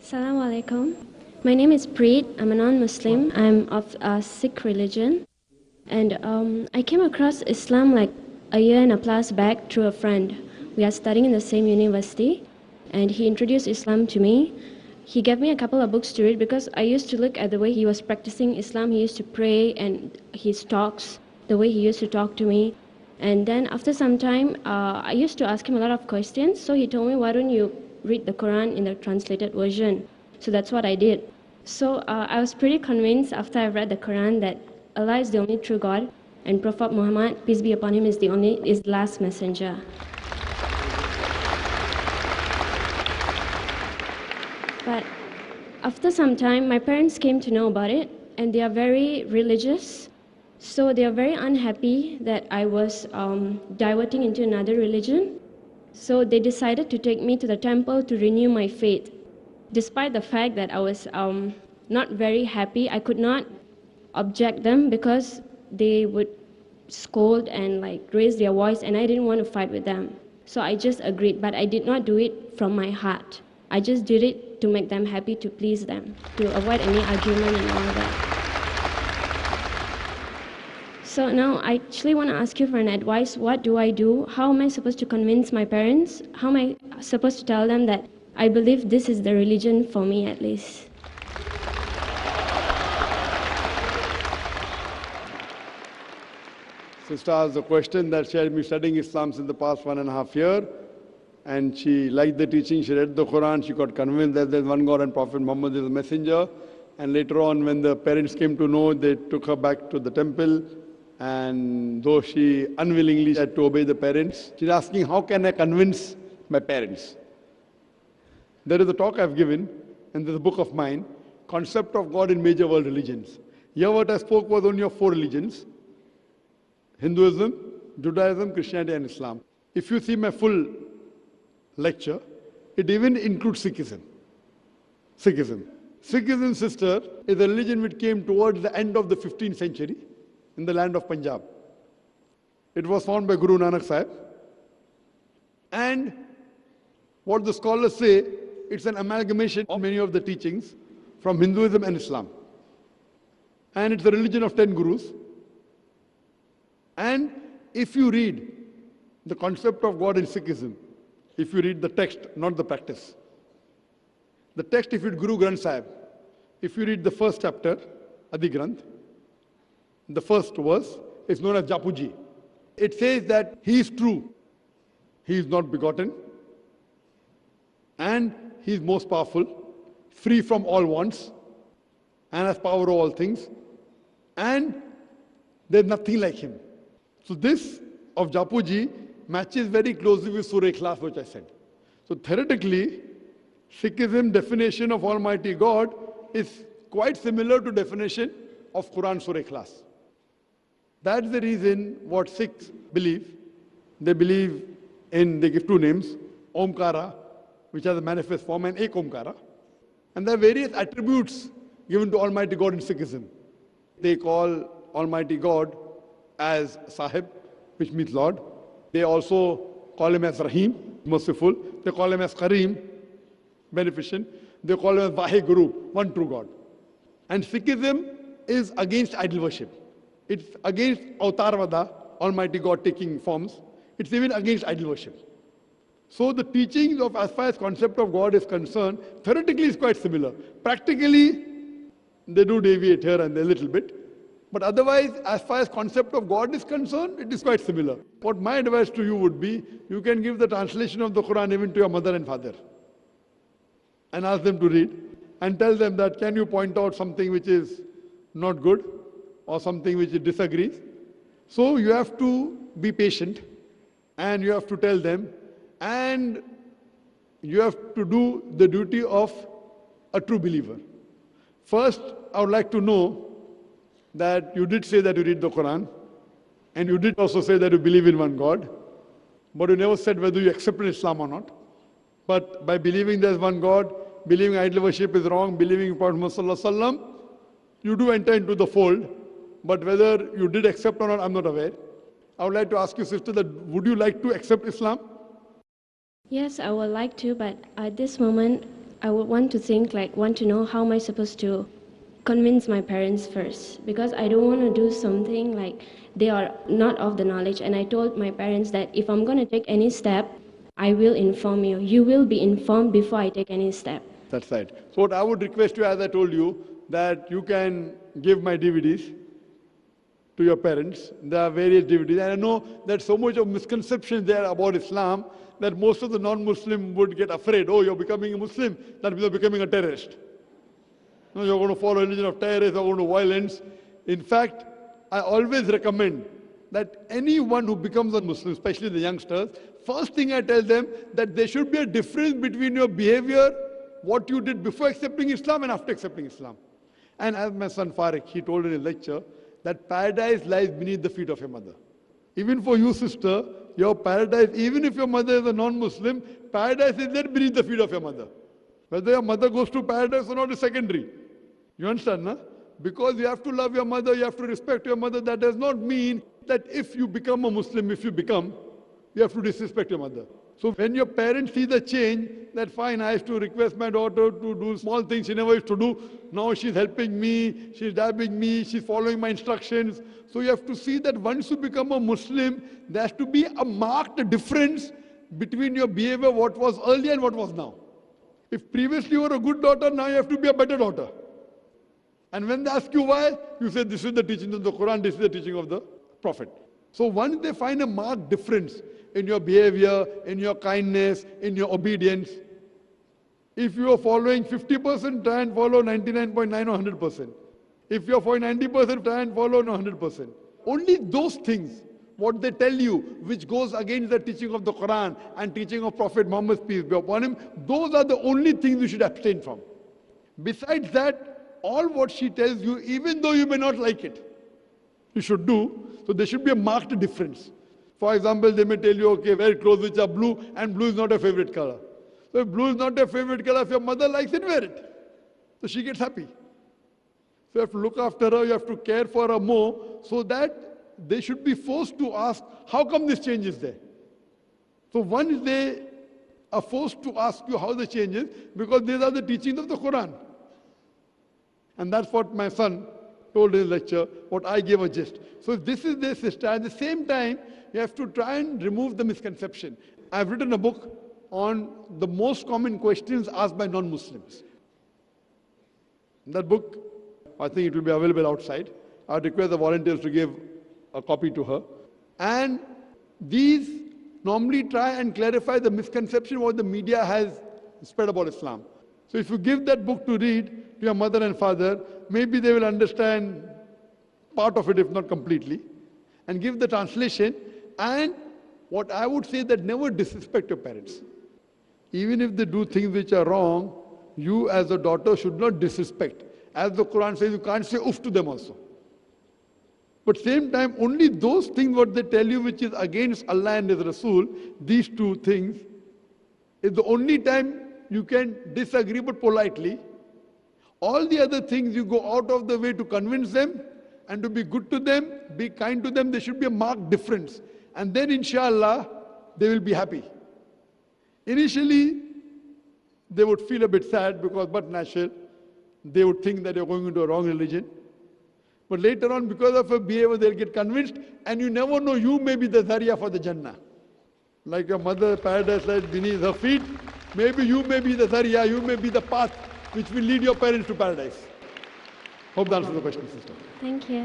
Assalamu alaikum. My name is Preet. I'm a non-Muslim. I'm of Sikh religion. And I came across Islam like a year and a plus back through a friend. We are studying in the same university, and he introduced Islam to me. He gave me a couple of books to read because I used to look at the way he was practicing Islam. He used to pray and his talks, the way he used to talk to me. And then after some time, I used to ask him a lot of questions. So he told me, why don't you read the Quran in the translated version? So that's what I did. So I was pretty convinced after I read the Quran that Allah is the only true God and Prophet Muhammad, peace be upon him, is the last messenger. But after some time, my parents came to know about it, and they are very religious. So they are very unhappy that I was diverting into another religion. So they decided to take me to the temple to renew my faith. Despite the fact that I was not very happy, I could not object them because they would scold and raise their voice, and I didn't want to fight with them. So I just agreed, but I did not do it from my heart. I just did it to make them happy, to please them, to avoid any argument and all that. So now I actually want to ask you for an advice. What do I do? How am I supposed to convince my parents? How am I supposed to tell them that I believe this is the religion for me at least? Sister asked the question that she had been studying Islam since the past 1.5 years, and she liked the teaching. She read the Quran. She got convinced that there's one God and Prophet Muhammad is a messenger. And later on, when the parents came to know, they took her back to the temple. And though she unwillingly had to obey the parents, she's asking, how can I convince my parents? There is a talk I've given, and there's a book of mine, Concept of God in Major World Religions. Here what I spoke was only of 4 religions: Hinduism, Judaism, Christianity, and Islam. If you see my full lecture, it even includes Sikhism. Sikhism, sister, is a religion which came towards the end of the 15th century in the land of Punjab. It was founded by Guru Nanak Sahib. And what the scholars say, it's an amalgamation of many of the teachings from Hinduism and Islam. And it's a religion of 10 gurus. And if you read the concept of God in Sikhism, if you read the text, not the practice, the text, if you read Guru Granth Sahib, if you read the first chapter, Adi Granth, the first verse is known as Japuji. It says that He is true, He is not begotten, and He is most powerful, free from all wants, and has power over all things, and there is nothing like Him. So this of Japuji matches very closely with Surah Ikhlas, which I said. So theoretically, Sikhism definition of Almighty God is quite similar to definition of Quran Surah Ikhlas. That's the reason what Sikhs believe. They believe in, they give 2 names, Omkara, which has a manifest form, and Ek Omkara. And there are various attributes given to Almighty God in Sikhism. They call Almighty God as Sahib, which means Lord. They also call Him as Rahim, merciful. They call Him as Kareem, beneficent. They call Him as Vaheguru, one true God. And Sikhism is against idol worship. It's against Avatarvada, Almighty God taking forms. It's even against idol worship. So the teachings of, as far as concept of God is concerned, theoretically is quite similar. Practically, they do deviate here and there a little bit. But otherwise, as far as concept of God is concerned, it is quite similar. What my advice to you would be, you can give the translation of the Quran even to your mother and father and ask them to read and tell them that, can you point out something which is not good or something which disagrees? So you have to be patient and you have to tell them, and you have to do the duty of a true believer. First, I would like to know that you did say that you read the Quran, and you did also say that you believe in one God, but you never said whether you accept Islam or not. But by believing there is one God, believing idol worship is wrong, believing in Prophet Muhammad, you do enter into the fold. But whether you did accept or not, I'm not aware. I would like to ask you, sister, that would you like to accept Islam? Yes, I would like to, but at this moment, I would want to think, like, want to know how am I supposed to convince my parents first, because I don't want to do something like they are not of the knowledge. And I told my parents that if I'm going to take any step, I will inform you. You will be informed before I take any step. That's right. So what I would request you, as I told you, that you can give my DVDs to your parents. There are various DVDs. And I know that so much of misconceptions there about Islam that most of the non-Muslim would get afraid. Oh, you're becoming a Muslim, that means you're becoming a terrorist. No, you're going to follow a religion of terrorists, you're going to violence. In fact, I always recommend that anyone who becomes a Muslim, especially the youngsters, first thing I tell them that there should be a difference between your behavior, what you did before accepting Islam and after accepting Islam. And as my son Farik, he told in his lecture that paradise lies beneath the feet of your mother. Even for you, sister, your paradise, even if your mother is a non-Muslim, paradise is there beneath the feet of your mother. Whether your mother goes to paradise or not is secondary. You understand, no? Because you have to love your mother, you have to respect your mother. That does not mean that if you become a Muslim, you have to disrespect your mother. So when your parents see the change, that fine, I used to request my daughter to do small things she never used to do. Now she's helping me, she's dabbing me, she's following my instructions. So you have to see that once you become a Muslim, there has to be a marked difference between your behavior, what was earlier and what was now. If previously you were a good daughter, now you have to be a better daughter. And when they ask you why, you say this is the teaching of the Quran, this is the teaching of the Prophet. So once they find a marked difference in your behavior, in your kindness, in your obedience, if you are following 50%, try and follow 99.9 or 100%. If you are following 90%, try and follow 100%. Only those things, what they tell you, which goes against the teaching of the Quran and teaching of Prophet Muhammad, peace be upon him, those are the only things you should abstain from. Besides that, all what she tells you, even though you may not like it, you should do. So there should be a marked difference. For example, they may tell you, okay, wear clothes which are blue, and blue is not your favorite color. So if blue is not your favorite color, if your mother likes it, wear it. So she gets happy. So you have to look after her, you have to care for her more, so that they should be forced to ask, how come this change is there? So once they are forced to ask you how the change is, because these are the teachings of the Quran. And that's what my son told in his lecture, what I gave a gist. So if this is their sister, at the same time, you have to try and remove the misconception. I've written a book on the most common questions asked by non-Muslims. In that book, I think it will be available outside. I would request the volunteers to give a copy to her. And these normally try and clarify the misconception what the media has spread about Islam. So if you give that book to read to your mother and father, maybe they will understand part of it, if not completely, and give the translation. And what I would say that never disrespect your parents. Even if they do things which are wrong, you as a daughter should not disrespect. As the Quran says, you can't say oof to them also. But same time, only those things what they tell you which is against Allah and His Rasul, these two things, is the only time you can disagree, but politely. All the other things you go out of the way to convince them and to be good to them, be kind to them. There should be a marked difference. And then inshallah, they will be happy. Initially, they would feel a bit sad because, but natural, they would think that you're going into a wrong religion. But later on, because of a behavior, they'll get convinced, and you never know, you may be the Zariya for the Jannah. Like your mother, paradise lies beneath her feet. Maybe you may be the Zariya, you may be the path which will lead your parents to paradise. Hope that answers the question, sister. Thank you.